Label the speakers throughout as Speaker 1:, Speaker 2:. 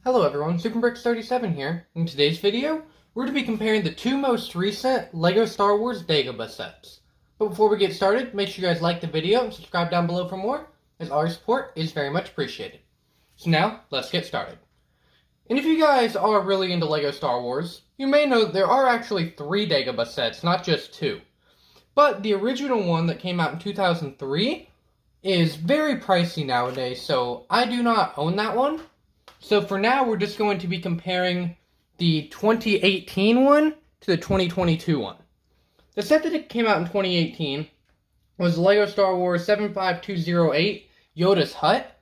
Speaker 1: Hello everyone, SuperBricks37 here. In today's video, we're going to be comparing the two most recent LEGO Star Wars Dagobah sets. But before we get started, make sure you guys like the video and subscribe down below for more, as all your support is very much appreciated. So now, let's get started. And if you guys are really into LEGO Star Wars, you may know that there are actually 3 Dagobah sets, not just 2. But the original one that came out in 2003 is very pricey nowadays, so I do not own that one. So for now, we're just going to be comparing the 2018 one to the 2022 one. The set that came out in 2018 was LEGO Star Wars 75208 Yoda's Hut,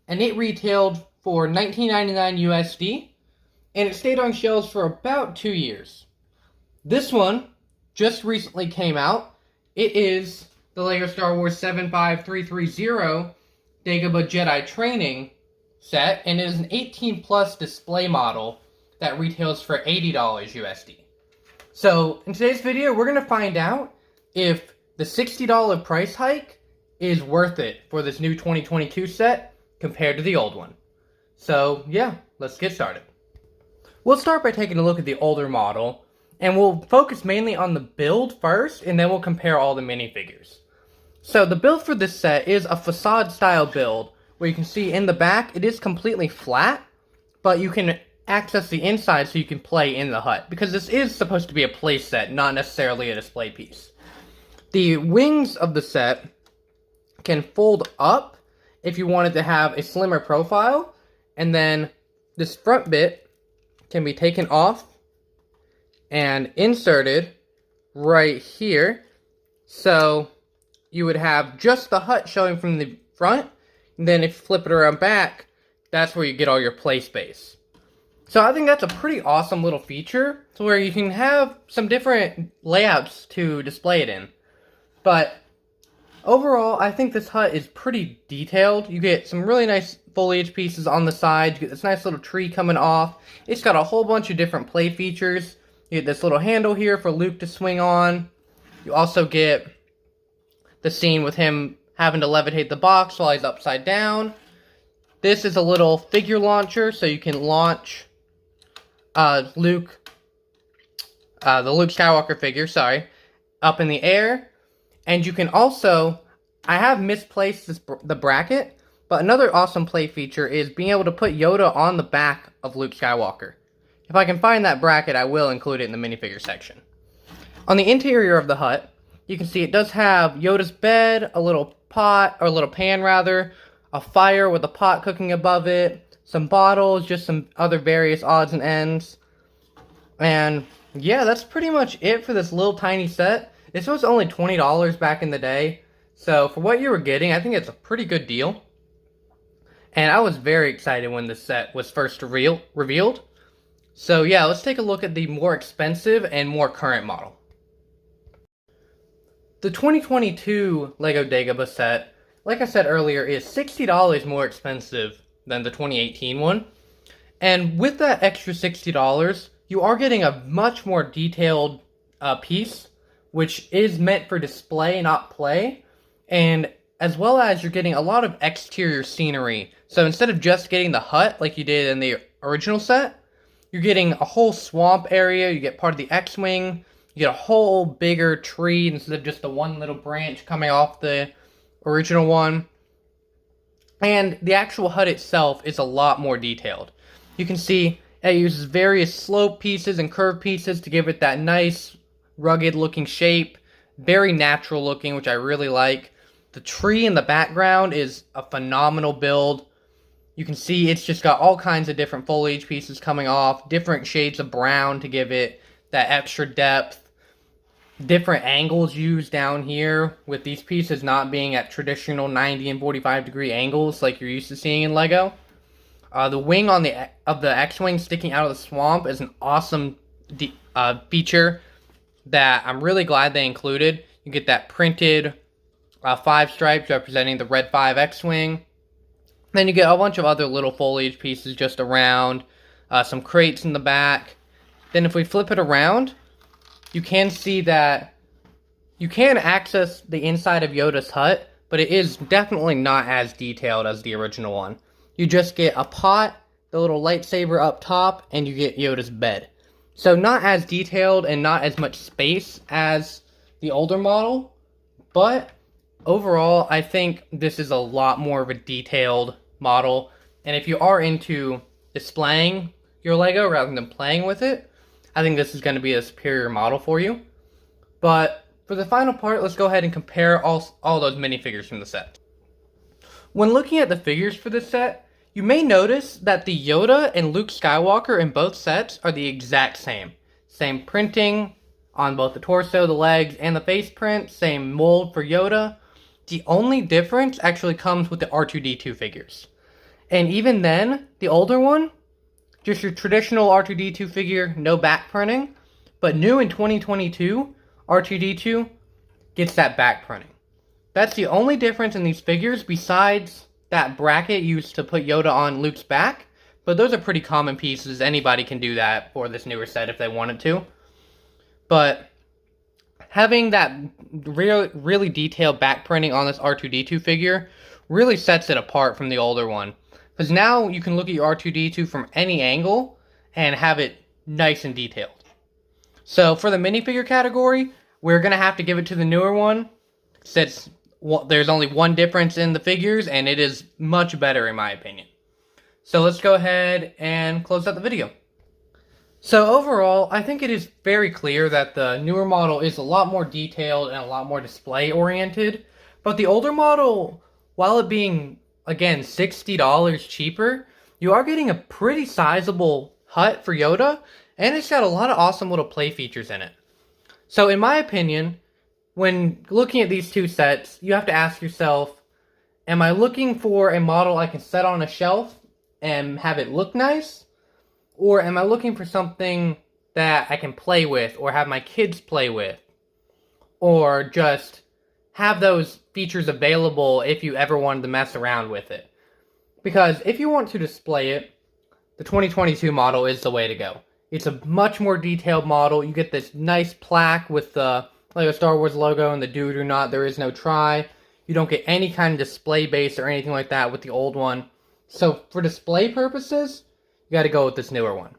Speaker 1: and it retailed for $19.99 USD, and it stayed on shelves for about 2 years. This one just recently came out. It is the LEGO Star Wars 75330 Dagobah Jedi Training set, and it is an 18+ display model that retails for $80 USD. So in today's video, we're going to find out if the $60 price hike is worth it for this new 2022 set compared to the old one. So yeah, let's get started. We'll start by taking a look at the older model, and we'll focus mainly on the build first, and then we'll compare all the minifigures. So the build for this set is a facade style build, where you can see in the back, it is completely flat, but you can access the inside so you can play in the hut, because this is supposed to be a play set, not necessarily a display piece. The wings of the set can fold up if you wanted to have a slimmer profile, and then this front bit can be taken off and inserted right here, so you would have just the hut showing from the front. And then if you flip it around back, that's where you get all your play space. So I think that's a pretty awesome little feature, to where you can have some different layouts to display it in. But overall, I think this hut is pretty detailed. You get some really nice foliage pieces on the sides. You get this nice little tree coming off. It's got a whole bunch of different play features. You get this little handle here for Luke to swing on. You also get the scene with him having to levitate the box while he's upside down. This is a little figure launcher, so you can launch the Luke Skywalker figure, up in the air. And you can also, I have misplaced the bracket, but another awesome play feature is being able to put Yoda on the back of Luke Skywalker. If I can find that bracket, I will include it in the minifigure section. On the interior of the hut, you can see it does have Yoda's bed, a little pot, or a little pan rather, a fire with a pot cooking above it, some bottles, just some other various odds and ends. And yeah, that's pretty much it for this little tiny set. This was only $20 back in the day, so for what you were getting, I think it's a pretty good deal. And I was very excited when this set was first revealed. So yeah, let's take a look at the more expensive and more current model. The 2022 LEGO Dagobah set, like I said earlier, is $60 more expensive than the 2018 one. And with that extra $60, you are getting a much more detailed piece, which is meant for display, not play. And as well as you're getting a lot of exterior scenery. So instead of just getting the hut like you did in the original set, you're getting a whole swamp area, you get part of the X-Wing, you get a whole bigger tree instead of just the one little branch coming off the original one. And the actual hut itself is a lot more detailed. You can see it uses various slope pieces and curved pieces to give it that nice, rugged looking shape. Very natural looking, which I really like. The tree in the background is a phenomenal build. You can see it's just got all kinds of different foliage pieces coming off, different shades of brown to give it that extra depth. Different angles used down here, with these pieces not being at traditional 90 and 45 degree angles like you're used to seeing in LEGO. The wing of the X-Wing sticking out of the swamp is an awesome feature that I'm really glad they included. You get that printed 5 stripes representing the Red 5 X-Wing. Then you get a bunch of other little foliage pieces just around, some crates in the back. Then if we flip it around, you can see that you can access the inside of Yoda's hut, but it is definitely not as detailed as the original one. You just get a pot the little lightsaber up top, and you get Yoda's bed. So not as detailed and not as much space as the older model, but overall, I think this is a lot more of a detailed model. And if you are into displaying your Lego rather than playing with it, I think this is going to be a superior model for you. But for the final part, let's go ahead and compare all those minifigures from the set. When looking at the figures for this set, you may notice that the Yoda and Luke Skywalker in both sets are the exact same. Same printing on both the torso, the legs, and the face print. Same mold for Yoda. The only difference actually comes with the R2-D2 figures. And even then, the older one, just your traditional R2-D2 figure, no back printing. But new in 2022, R2-D2 gets that back printing. That's the only difference in these figures besides that bracket used to put Yoda on Luke's back. But those are pretty common pieces. Anybody can do that for this newer set if they wanted to. But having that really detailed back printing on this R2-D2 figure really sets it apart from the older one. Because now you can look at your R2-D2 from any angle and have it nice and detailed. So for the minifigure category, we're going to have to give it to the newer one, since there's only one difference in the figures, and it is much better in my opinion. So let's go ahead and close out the video. So overall, I think it is very clear that the newer model is a lot more detailed and a lot more display oriented. But the older model, while it being, again, $60 cheaper, you are getting a pretty sizable hut for Yoda, and it's got a lot of awesome little play features in it. So in my opinion, when looking at these two sets, you have to ask yourself, am I looking for a model I can set on a shelf and have it look nice? Or am I looking for something that I can play with or have my kids play with? Or just have those features available if you ever wanted to mess around with it? Because if you want to display it, the 2022 model is the way to go. It's a much more detailed model. You get this nice plaque with the Lego Star Wars logo and the do or do not, there is no try. You don't get any kind of display base or anything like that with the old one. So for display purposes, you got to go with this newer one.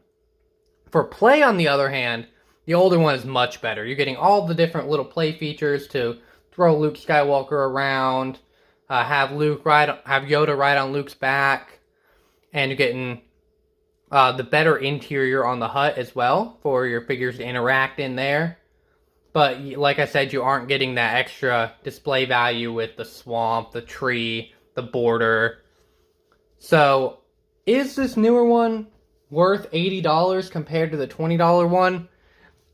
Speaker 1: For play, on the other hand, the older one is much better. You're getting all the different little play features to throw Luke Skywalker around, have Yoda ride on Luke's back, and you're getting the better interior on the hut as well for your figures to interact in there. But like I said, you aren't getting that extra display value with the swamp, the tree, the border. So, is this newer one worth $80 compared to the $20 one?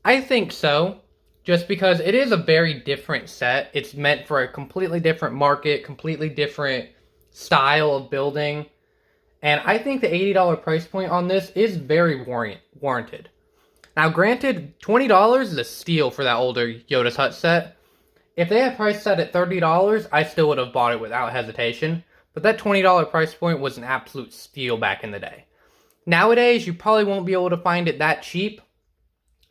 Speaker 1: I think so, just because it is a very different set. It's meant for a completely different market, completely different style of building. And I think the $80 price point on this is very warranted. Now, granted, $20 is a steal for that older Yoda's Hut set. If they had priced that at $30, I still would have bought it without hesitation. But that $20 price point was an absolute steal back in the day. Nowadays, you probably won't be able to find it that cheap.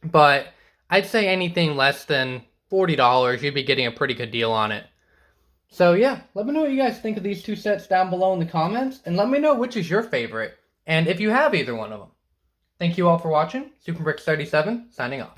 Speaker 1: But I'd say anything less than $40, you'd be getting a pretty good deal on it. So yeah, let me know what you guys think of these two sets down below in the comments. And let me know which is your favorite. And if you have either one of them. Thank you all for watching. SuperBricks37, signing off.